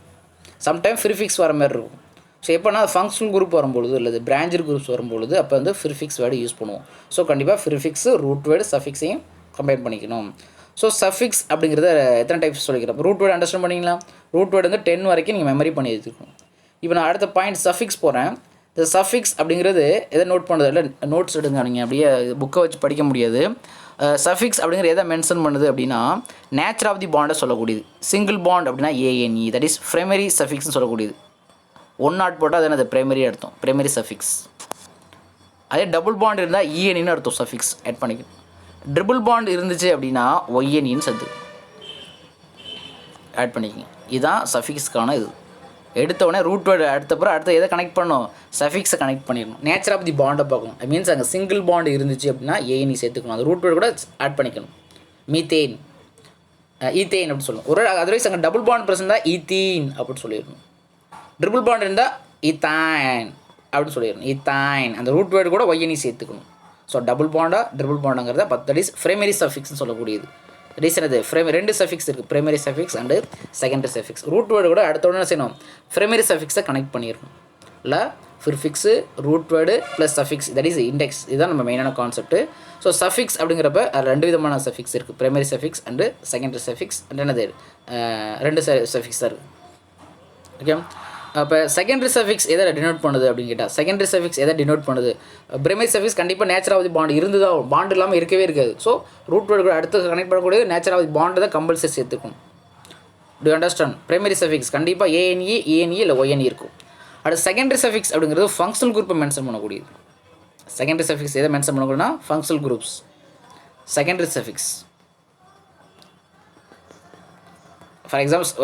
சம்டைம் ப்ரிஃபிக்ஸ் வர மாதிரி இருக்கும். ஸோ எப்போனா ஃபங்க்ஷனல் குரூப் வரும்பொழுது அல்லது பிரான்ச்சர் குரூப்ஸ் வரும்பொழுது அப்போ வந்து ப்ரிஃபிக்ஸ் வேர்டு யூஸ் பண்ணுவோம். ஸோ கண்டிப்பாக ப்ரிஃபிக்ஸு ரூட் வேர்டு சஃபிக்ஸையும் கம்பைன் பண்ணிக்கணும். ஸோ சஃபிக்ஸ் அப்படிங்கிறத எத்தனை டைப்ஸ் சொல்லிக்கிறோம்? ரூட் வேர்டு அண்டர்ஸ்டாண்ட் பண்ணிங்களா? ரூட் வேர்டு வந்து 10 வரைக்கும் நீங்கள் மெமரி பண்ணி வச்சுக்கணும். இப்போ நான் அடுத்த பாயிண்ட் சஃபிக்ஸ் போகிறேன். இந்த சஃபிக்ஸ் அப்படிங்கிறது எதை நோட் பண்ணுறது இல்லை, நோட்ஸ் எடுங்க. நீங்கள் அப்படியே புக்கை வச்சு படிக்க முடியாது. சஃபிக்ஸ் அப்படிங்கிற எதை மென்ஷன் பண்ணுது அப்படின்னா நேச்சர் ஆஃப் தி பாண்டை சொல்லக்கூடியது. சிங்கிள் பாண்ட் அப்படின்னா ஏஎன்இ, தட் இஸ் ப்ரைமரி சஃபிக்ஸ்னு சொல்லக்கூடியது. 1 நாட் போட்டால் அது என்னது? ப்ரைமரி அர்த்தம், ப்ரைமரி சஃபிக்ஸ். அதே டபுள் பாண்ட் இருந்தால் இஎன்இன்னு அர்த்தம், சஃபிக்ஸ் ஆட் பண்ணிக்கணும். ட்ரிபிள் பாண்ட் இருந்துச்சு அப்படின்னா ஒய்என்இன்னு சேர்த்து ஆட் பண்ணிக்கோங்க. இதுதான் சஃபிக்ஸ்க்கான இது. எடுத்தோடனே ரூட் வேர்டு அடுத்த எதை கனெக்ட் பண்ணணும்? சஃபிக்ஸை கனெக்ட் பண்ணிடணும். நேச்சர் ஆஃப் தி பாண்டை பார்க்கணும். ஐ மீன்ஸ் அங்கே சிங்கிள் பாண்ட் இருந்துச்சு அப்படின்னா ஏஎன்இ சேர்த்துக்கணும். அந்த ரூட் வேர்டு கூட ஆட் பண்ணிக்கணும். மீத்தேன், ஈத்தேன் அப்படின்னு சொல்லணும். ஒரு அதர்வைஸ் அங்கே டபுள் பாண்ட் ப்ரெசென்ட் ஈத்தீன் அப்படின்னு சொல்லிடணும். ட்ரிபிள் பாண்ட் இருந்தால் ஈத்தான் அப்படின்னு சொல்லிடணும். ஈத்தான் அந்த ரூட் வேர்டு கூட ஒய்என்இ சேர்த்துக்கணும். ஸோ டபுள் பாண்டா ட்ரிபிள் பாண்டாங்கிறத தட் இஸ் ப்ரைமரி சஃபிக்ஸ்னு சொல்லக்கூடியது. ரீசன் அது ரெண்டு சஃபிக்ஸ் இருக்குது, primary suffix and secondary suffix. Root word கூட அடுத்த உடனே செய்யணும், ப்ரைமரி சஃபிக்ஸை கனெக்ட் பண்ணிடணும். இல்லை prefix root word plus suffix, that is index. இதுதான் நம்ம மெயினான கான்செப்ட்டு. ஸோ சஃபிக்ஸ் அப்படிங்கிறப்ப 2 விதமான சஃபிக்ஸ் இருக்குது, primary suffix and secondary suffix and என்னது 2 சஃபிக்ஸ் தான் இருக்குது. ஓகே. அப்போ செகண்டரி சஃபிக்ஸ் எதை டினோட் பண்ணுது அப்படின்னு கேட்டால், செகண்டரி சஃபிக்ஸ் எதை டினோட் பண்ணுது? பிரைமரி சஃபிக்ஸ் கண்டிப்பாக நேச்சர் ஆஃப் தி பாண்ட் இருந்து தான், பாண்ட் இல்லாமல் இருக்கவே இருக்காது. ஸோ ரூட் வேர்டு கூட அடுத்து கனெக்ட் பண்ணக்கூடிய நேச்சர் ஆஃப் தி பாண்டு தான் கம்பல்சரி சேர்த்துக்கணும். Do understand? பிரைமரி சஃபிக்ஸ் கண்டிப்பாக ஏஎன்இ, இஎன்இ இல்லை ஒய்என்இ இருக்கும். அடுத்து செகண்டரி சஃபிக்ஸ் அப்படிங்கிறது ஃபங்க்ஷனல் குரூப்பை மென்ஷன் பண்ணக்கூடியது. செகண்டரி சஃபிக்ஸ் எதை மென்ஷன் பண்ணக்கூடியனா functional groups. Secondary suffix for examples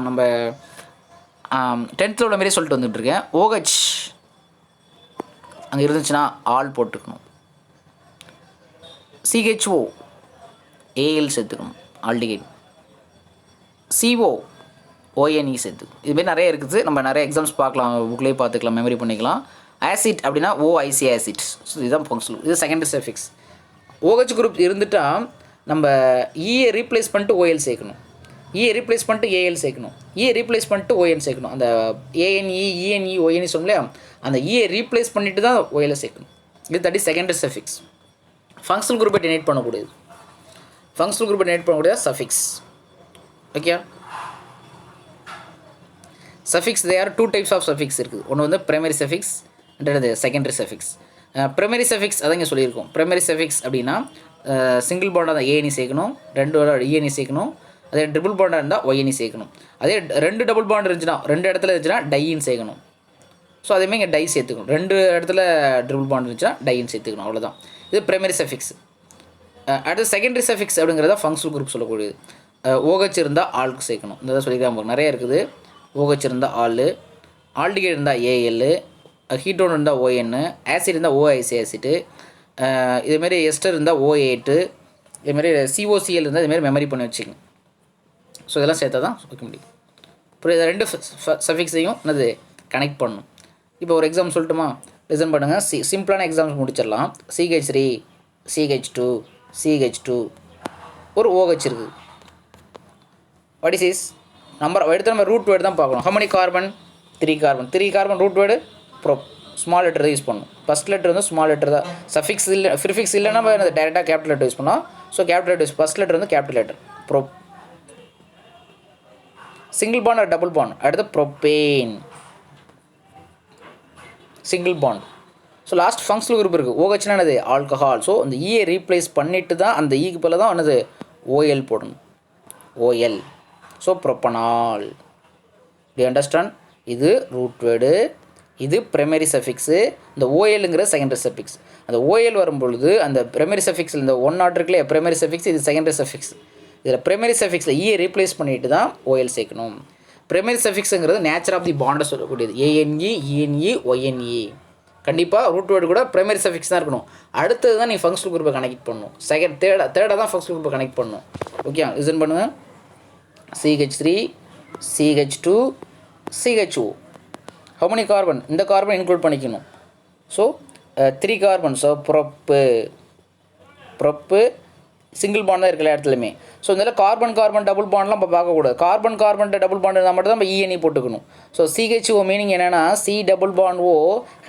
நம்ம 10th உள்ள மாரி சொல்லிட்டு வந்துட்டுருக்கேன். OH அங்கே இருந்துச்சுன்னா ஆல் போட்டுக்கணும். CHO AL சேர்த்துக்கணும், ஆல்டிகேட். CO ONE சேர்த்துக்கணும். இதுமாரி நிறைய இருக்குது. நம்ம நிறைய எக்ஸாம்ஸ் பார்க்கலாம், புக்லேயே பார்த்துக்கலாம், மெமரி பண்ணிக்கலாம். ஆசிட் அப்படின்னா OIC ஆசிட். ஸோ இதுதான் ஃபங்க்ஷனல். இது செகண்டரி சஃபிக்ஸ். OH குரூப் இருந்துட்டால் நம்ம ஈயை ரீப்ளேஸ் பண்ணிட்டு OL சேர்க்கணும், ஈயை ரீப்ளேஸ் பண்ணிட்டு ஏஎல் சேர்க்கணும், ஈயை ரீப்ளேஸ் பண்ணிட்டு ON சேர்க்கணும். அந்த ஏஎன்இ, இஎன்இ, ONE சொன்னோம் இல்லையா, அந்த ஈயை ரீப்ளேஸ் பண்ணிட்டு தான் OL சேர்க்கணும். இது that is secondary suffix. Functional குரூப்பை டினேட் பண்ணக்கூடியது. ஃபங்க்ஷனல் குரூப்பை டினேட் பண்ணக்கூடியது suffix. Okay. Suffix there 2 types of suffix இருக்குது. ஒன்று வந்து பிரைமரி சஃபிக்ஸ், ரெண்டாவது செகண்டரி சஃபிக்ஸ். பிரைமரி சஃபிக்ஸ் அதான் இங்கே சொல்லியிருக்கோம். பிரைமரி சஃபிக்ஸ் அப்படின்னா சிங்கிள் பாண்டாக தான் ஏஎன்இ சேர்க்கணும், 2 இஎன்இ சேர்க்கணும். அதே ட்ரிபிள் பாண்டாக இருந்தால் ஒய்என்இ சேர்க்கணும். அதே 2 டபுள் பாண்ட் இருந்துச்சுன்னா 2 இடத்துல இருந்துச்சுன்னா டையின் சேர்க்கணும். ஸோ அதேமாதிரி இங்கே டை சேர்த்துக்கணும். 2 இடத்துல ட்ரிபிள் பாண்ட் இருந்துச்சுன்னா டையின் சேர்த்துக்கணும். அவ்வளோதான். இது பிரைமரி சஃபிக்ஸ். அடுத்து செகண்டரி சஃபிக்ஸ் அப்படிங்கிறத ஃபங்க்ஷனல் குரூப் சொல்லக்கூடியது. OH இருந்தால் ஆளுக்கு சேர்க்கணும். இந்த சொல்லியிருக்காங்க, நிறைய இருக்குது. OH இருந்தால் ஆள், ஆல்டிகேட் இருந்தால் AL, ஹீட்டோன் இருந்தால் ON, ஆசிட் இருந்தால் OIC ஆசிட்டு, இதுமாரி எஸ்டர் இருந்தால் O8, இதுமாரி COCl இருந்தால் இதுமாரி மெமரி பண்ணி வச்சுக்கோங்க. ஸோ இதெல்லாம் சேர்த்தா தான் வைக்க முடியும். அப்புறம் இதை 2 சஃபிக்ஸையும் என்னது கனெக்ட் பண்ணணும். இப்போ ஒரு எக்ஸாம் சொல்லட்டுமா? லிசன் பண்ணுங்கள். சிம்பிளான எக்ஸாம்ஸ் முடிச்சிடலாம். CH3, CH2, CH2, ஒரு OH இருக்குது. வாட் இஸ் நம்பர் எடுத்து நம்ம ரூட் வேர்டு தான் பார்க்கணும். How many carbon? 3 carbon. 3 carbon root word small letter தான் யூஸ் பண்ணணும். ஃபஸ்ட் லெட்டர் வந்து ஸ்மால் லெட்டர் தான். சஃபிக்ஸ் இல்லை, ப்ரிஃபிக்ஸ் இல்லைன்னா நம்ம டேரெக்டாக கேபிட்டல் லெட்டர் யூஸ் பண்ணோம். So capital letter first letter வந்து capital letter. Single bond or double bond? அடுத்து propane, single bond. So last functional group இருக்குது. OHனா என்னது? ஆல்கஹால். ஸோ அந்த ஈயை ரீப்ளேஸ் பண்ணிவிட்டு தான் அந்த ஈக்கு போல தான் என்னது OL போடணும், OL. So propanol. Do understand? இது ரூட் வேர்டு, இது பிரைமரி சஃபிக்ஸு, இந்த OLங்கிற செகண்டரி சஃபிக்ஸ். அந்த OL வரும்பொழுது அந்த பிரைமரி சஃபிக்ஸில் இந்த 1 நாட் இருக்குல்லையே பிரைமரி சஃபிக்ஸ், இது செகண்டரி சஃபிக்ஸ். இதில் பிரைமரி சஃபிக்ஸில் ஈயை ரீப்ளேஸ் பண்ணிட்டு தான் OL சேர்க்கணும். பிரைமரி சஃபிக்ஸுங்கிறது நேச்சர் ஆஃப் தி பாண்டை சொல்லக்கூடியது. ANE, ENE, ONE. கண்டிப்பாக ரூட் வேர்டு கூட ப்ரைமரி சஃபிக்ஸ் தான் இருக்கணும். அடுத்தது தான் நீ ஃபங்க்ஷனல் குரூப்பை கனெக்ட் பண்ணணும். தேர்டாக தான் ஃபங்க்ஷனல் குரூப்பை கனெக்ட் பண்ணணும். ஓகே, லிசன் பண்ணுங்கள். CH3 CH2 CHO. how many carbon? இந்த கார்பன் இன்க்ளூட் பண்ணிக்கணும். So 3 carbon. So prop single bond தான் இருக்கிற இடத்துலையுமே. ஸோ இதில் கார்பன் டபுள் பாண்ட்லாம் இப்போ பார்க்கக்கூடாது. கார்பன் டபுள் பாண்ட் இருந்தால் மட்டும் தான் நம்ம ENE போட்டுக்கணும். ஸோ CHO மீனிங் என்னென்னா C டபுள் பாண்ட் O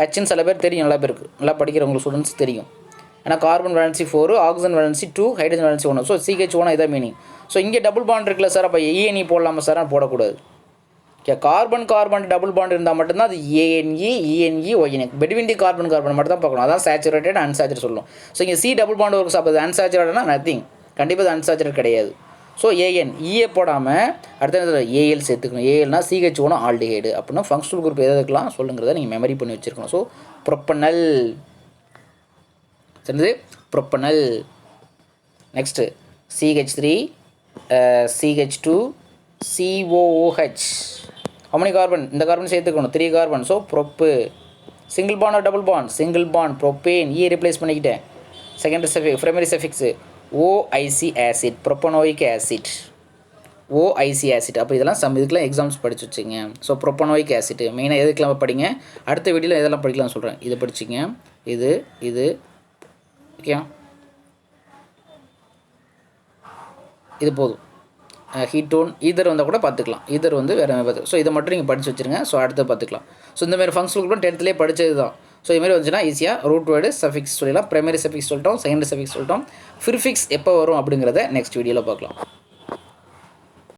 ஹெச்ன்னு சில பேர் தெரியும், நல்லா பேருக்கு நல்லா படிக்கிறவங்களுக்கு ஸ்டூடெண்ட்ஸ் தெரியும். ஏன்னா carbon valency 4, oxygen valency 2, hydrogen valency 1. So CH1 இதான் மீனிங். ஸோ இங்கே டபுள் பாண்ட் இருக்குல்ல சார், அப்போ ENE போடலாமா சார்? போடக்கூடாது. ஓகே, கார்பன் டபுள் பாண்ட் இருந்தால் மட்டும்தான் அது ANE ENE ONE. பெட்வீன் தி கார்பன் மட்டும் தான் பார்க்கணும். அதான் சேச்சுரேட்டட் அன்சேச்சுரேட் சொல்லணும். ஸோ இங்கே C டபுள் பாண்ட் ஒரு அப்போ அன்சேச்சுரேட்னா நத்திங், கண்டிப்பாக அது அன்சேச்சுரேட் கிடையாது. ஸோ AN EA போடாமல் அடுத்த AL சேர்த்துக்கணும். ALனா CH1 ஆல்டிஹைடு. அப்படின்னா ஃபங்க்ஷனல் குரூப் எதுக்கெல்லாம் சொல்லுங்கிறத நீங்கள் மெமரி பண்ணி வச்சுருக்கணும். ஸோ ப்ரொப்பனல் சரிது, propanal. Next CH3 CH2 COOH. how many carbon? இந்த கார்பன் சேர்த்துக்கணும், 3 carbon. So prop single bond double bond? Single bond propane. Replace பண்ணிக்கிட்டேன். Secondary suffix primary suffix OIC acid, propanoic acid, OIC acid. அப்போ இதெல்லாம் இதுக்கெலாம் exams படிச்சு வச்சுங்க. So propanoic acid மெயினாக எதுக்கெல்லாம் படிங்க, அடுத்த வீடியோவில் எதெல்லாம் படிக்கலாம்னு சொல்கிறேன். இது படிச்சிங்க, இது ஓகே, இது போதும். ஹீட்டோன் ஈதர் வந்தால் கூட பார்த்துக்கலாம். ஈதர் வந்து வேறு பார்த்து. ஸோ இதை மட்டும் நீங்கள் படித்து வச்சுருங்க. ஸோ அடுத்து பார்த்துக்கலாம். ஸோ இந்தமாதிரி ஃபங்க்ஷனல் குரூப் 10th படித்தது தான். ஸோ இதுமாதிரி வந்துச்சுன்னா ஈஸியாக ரூட் வேர்டு சஃபிக்ஸ் சொல்லலாம். ப்ரைமரி சஃபிக்ஸ் சொல்லிட்டோம், செகண்டரி சஃபிக்ஸ் சொல்லிட்டோம். ப்ரிஃபிக்ஸ் எப்போ வரும் அப்படிங்கிறத நெக்ஸ்ட் வீடியோவில் பார்க்கலாம்.